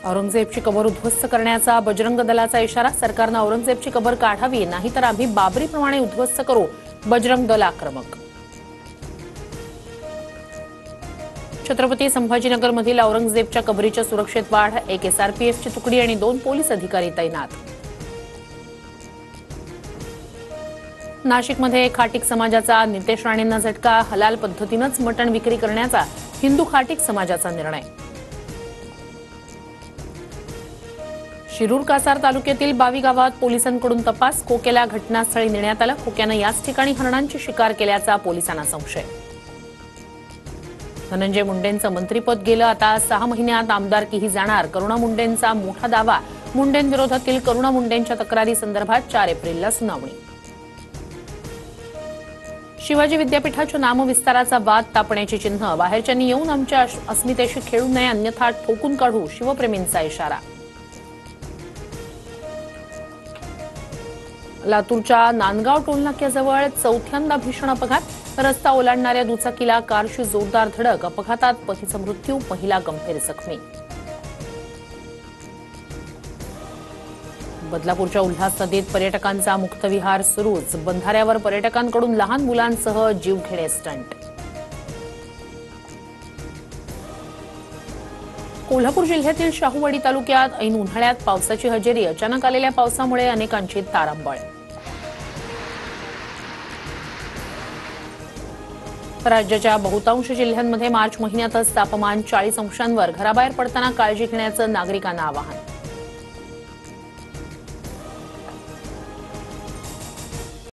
औरंगजेबची कबर उद्ध्वस्त करण्याचा बजरंग दलाचा इशारा. सरकारने औरंगजेबची कबर काढावी, नाहीतर आम्ही बाबरीप्रमाणे उद्ध्वस्त करू. बजरंग दल आक्रमक. छत्रपती संभाजीनगरमधील औरंगजेबच्या कबरीच्या सुरक्षेत वाढ. एक एसआरपीएफची तुकडी आणि 2 पोलीस अधिकारी तैनात. नाशिकमध्ये खाटीक समाजाचा नितेश राणेंना झटका. हलाल पद्धतीनेच मटण विक्री करण्याचा हिंदू खाटीक समाजाचा निर्णय. शिरूर कासार तालुक्यातील 22 गावात पोलिसांकडून तपास. खोक्याला घटनास्थळी नेण्यात आलं. खोक्यानं याच ठिकाणी हरणांची शिकार केल्याचा पोलिसांना संशय. धनंजय मुंडेंचं मंत्रिपद गेलं. आता 6 महिन्यात आमदारकीही जाणार. करुणा मुंडेंचा मोठा दावा. मुंडेंविरोधातील करुणा मुंडेंच्या तक्रारी संदर्भात 4 एप्रिलला सुनावणी. शिवाजी विद्यापीठाच्या नामविस्ताराचा वाद तापण्याची चिन्ह. बाहेरच्यांनी येऊन आमच्या अस्मितेशी खेळू नये, अन्यथा ठोकून काढू. शिवप्रेमींचा इशारा. लातूरच्या नांदगाव टोलनाक्याजवळ 4थ्यांदा भीषण अपघात. रस्ता ओलांडणाऱ्या दुचाकीला कारची जोरदार धडक. अपघातात पतीचा मृत्यू, महिला गंभीर जखमी. बदलापूरच्या उल्हास नदीत पर्यटकांचा मुक्तविहार सुरूच. बंधाऱ्यावर पर्यटकांकडून लहान मुलांसह जीवघेणे स्टंट. कोल्हापूर जिल्ह्यातील शाहूवाडी तालुक्यात ऐन उन्हाळ्यात पावसाची हजेरी. अचानक आलेल्या पावसामुळे अनेकांची तारांबळ. राज्याच्या बहुतांश जिल्ह्यांमध्ये मार्च महिन्यातच तापमान 40 अंशांवर. घराबाहेर पडताना काळजी घेण्याचं नागरिकांना आवाहन.